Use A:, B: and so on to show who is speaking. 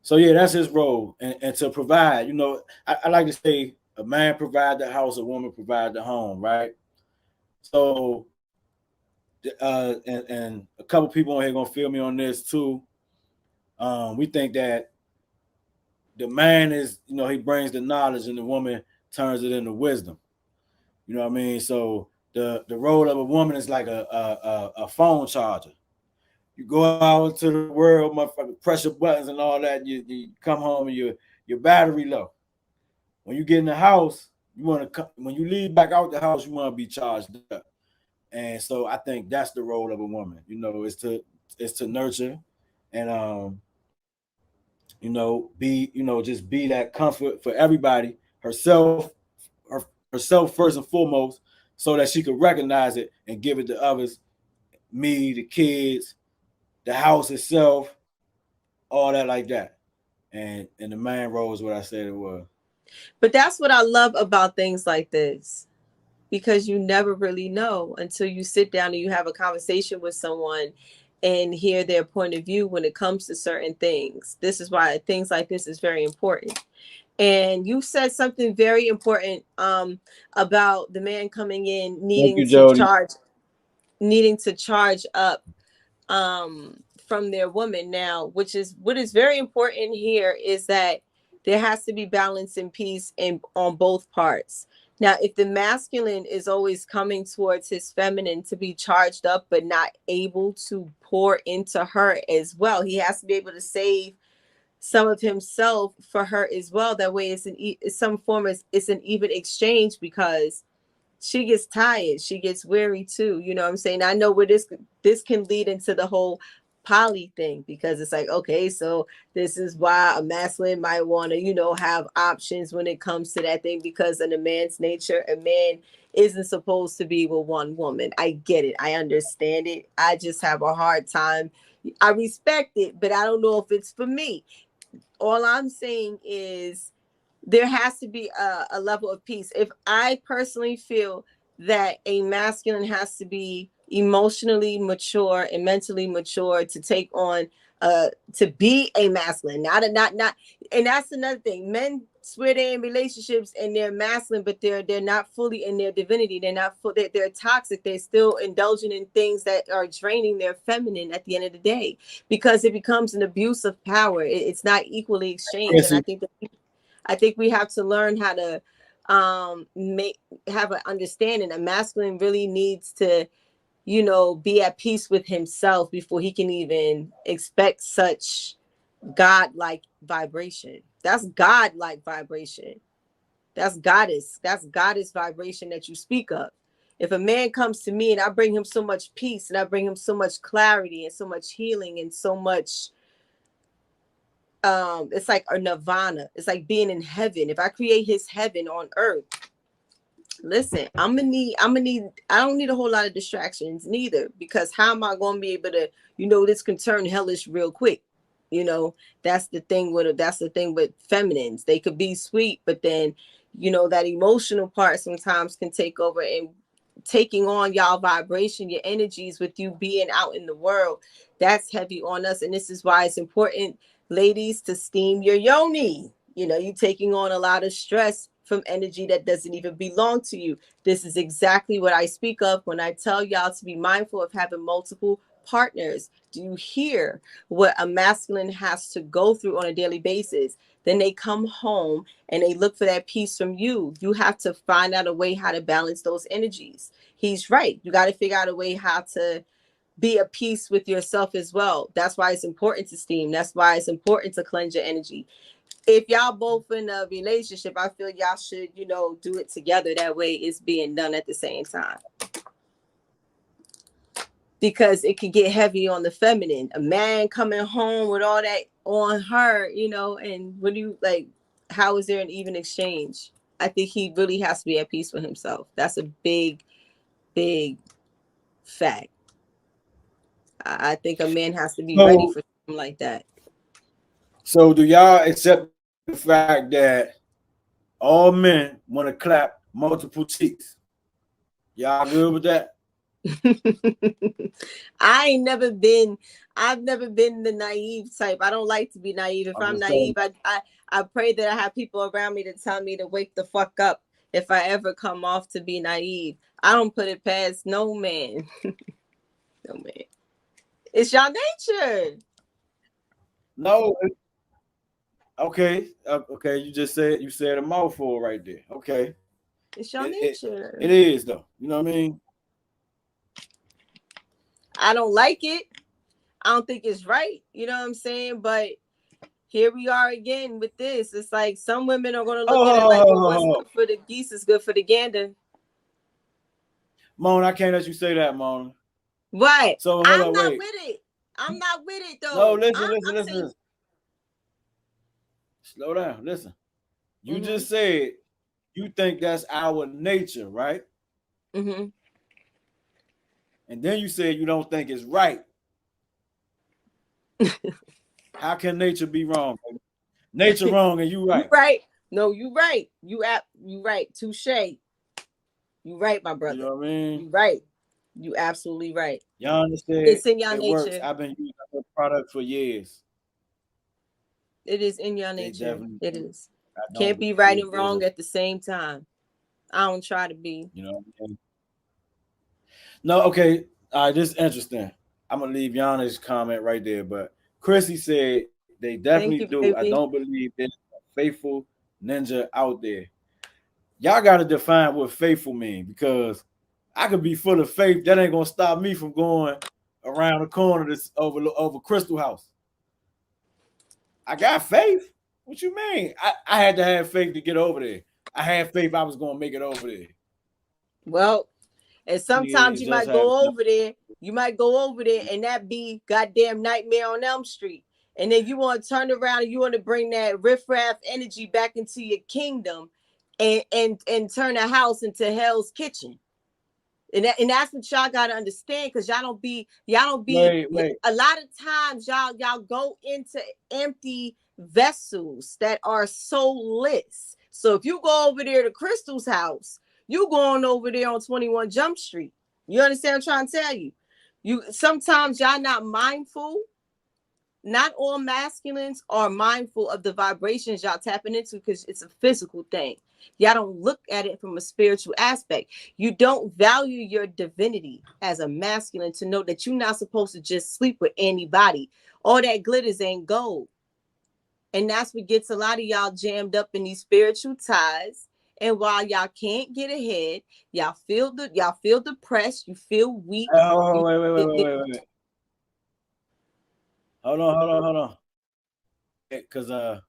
A: So yeah, that's his role, and to provide. You know, I like to say a man provide the house, a woman provide the home, right? So, and a couple people on here gonna feel me on this too. We think that the man is, you know, he brings the knowledge, and the woman turns it into wisdom. You know what I mean? So the role of a woman is like a phone charger. You go out into the world, motherfucker, press your buttons and all that. You come home and your battery low. When you get in the house, you want to when you leave back out the house, you want to be charged up. And so I think that's the role of a woman. You know, is to nurture and you know, be, you know, just be that comfort for everybody, herself, herself first and foremost, so that she could recognize it and give it to others, me, the kids, the house itself, all that like that. And the main role is what I said it was.
B: But that's what I love about things like this, because you never really know until you sit down and you have a conversation with someone and hear their point of view when it comes to certain things. This is why things like this is very important. And you said something very important about the man coming in
A: Thank
B: needing
A: you,
B: to
A: Jody.
B: charge up from their woman now, which is what is very important here, is that there has to be balance and peace in on both parts. Now, if the masculine is always coming towards his feminine to be charged up but not able to pour into her as well, he has to be able to save some of himself for her as well. That way it's some form of, it's an even exchange, because she gets tired, she gets weary too, you know what I'm saying? I know where this can lead into the whole poly thing, because it's like, okay, so this is why a masculine might want to, you know, have options when it comes to that thing, because in a man's nature, a man isn't supposed to be with one woman. I get it, I understand it, I just have a hard time. I respect it, but I don't know if it's for me. All I'm saying is there has to be a level of peace. If I personally feel that a masculine has to be emotionally mature and mentally mature to take on to be a masculine, not and that's another thing. Men swear they're in relationships and they're masculine, but they're not fully in their divinity. They're not full, they're toxic. They're still indulging in things that are draining their feminine at the end of the day, because it becomes an abuse of power. It's not equally exchanged.
A: Yes,
B: And I think we have to learn how to make have an understanding. A masculine really needs to, you know, be at peace with himself before he can even expect such godlike vibration. That's godlike vibration. That's goddess vibration that you speak of. If a man comes to me and I bring him so much peace and I bring him so much clarity and so much healing and so much it's like a nirvana, it's like being in heaven. If I create his heaven on earth, listen, I'm gonna need I don't need a whole lot of distractions neither, because how am I gonna be able to, you know, this can turn hellish real quick. You know, that's the thing with feminines. They could be sweet, but then, you know, that emotional part sometimes can take over, and taking on y'all vibration, your energies with you being out in the world, that's heavy on us. And this is why it's important, ladies, to steam your yoni. You know, you taking on a lot of stress from energy that doesn't even belong to you. This is exactly what I speak of when I tell y'all to be mindful of having multiple partners. Do you hear what a masculine has to go through on a daily basis? Then they come home and they look for that peace from you. You have to find out a way how to balance those energies. He's right. You got to figure out a way how to be at peace with yourself as well. That's why it's important to steam. That's why it's important to cleanse your energy. If y'all both in a relationship, I feel y'all should, you know, do it together. That way it's being done at the same time, because it can get heavy on the feminine. A man coming home with all that on her, you know, and what do you like? How is there an even exchange? I think he really has to be at peace with himself. That's a big, big fact. I think a man has to be ready
A: So
B: for something like that.
A: so do y'all accept the fact that all men want to clap multiple cheeks? Y'all good with that?
B: I've never been the naive type. I don't like to be naive. If I'm naive, I pray that I have people around me to tell me to wake the fuck up if I ever come off to be naive. I don't put it past no man. No man. It's your nature.
A: No. Okay. Okay. You said a mouthful right there. Okay.
B: It's your
A: It
B: nature.
A: it is though. You know what I mean?
B: I don't like it. I don't think it's right. You know what I'm saying? But here we are again with this. It's like some women are going to look at it like, well, what's good for the geese is good for the gander.
A: Mona, I can't let you say that, Mona.
B: What?
A: So
B: I'm not with it. I'm not with it
A: No,
B: though.
A: listen. Slow down. Listen. You just said you think that's our nature, right?
B: Mm-hmm.
A: And then you said you don't think it's right. How can nature be wrong? Nature wrong and you right.
B: You right. No, you right. You right. Touche. You right, my brother.
A: You know what I mean?
B: You right. You absolutely right.
A: Y'all understand?
B: It's in your
A: it
B: nature.
A: Works. I've been using the product for years.
B: It is in your nature. It is. Can't be right and wrong at the same time. I don't try to be.
A: You know what I mean? No, okay. All right, this is interesting. I'm gonna leave Yana's comment right there. But Chrissy said they definitely
B: Thank you,
A: do. I
B: baby.
A: don't believe there's a faithful ninja out there. Y'all gotta define what faithful mean, because I could be full of faith. That ain't gonna stop me from going around the corner this over Crystal House. I got faith. What you mean? I had to have faith to get over there. I had faith I was gonna make it over there.
B: Well, and sometimes you might go over there. You might go over there and that be goddamn Nightmare on Elm Street. And then you want to turn around and you want to bring that riffraff energy back into your kingdom and turn a house into Hell's Kitchen. And that's what y'all gotta understand, because y'all don't be
A: Wait.
B: A lot of times y'all go into empty vessels that are soulless. So if you go over there to Crystal's house, you going over there on 21 Jump Street. You understand what I'm trying to tell you? You sometimes y'all not mindful. Not all masculines are mindful of the vibrations y'all tapping into, because it's a physical thing. Y'all don't look at it from a spiritual aspect. You don't value your divinity as a masculine to know that you're not supposed to just sleep with anybody. All that glitters ain't gold. And that's what gets a lot of y'all jammed up in these spiritual ties. And while y'all can't get ahead, y'all feel depressed, you feel weak.
A: Oh, wait. Hold on. Because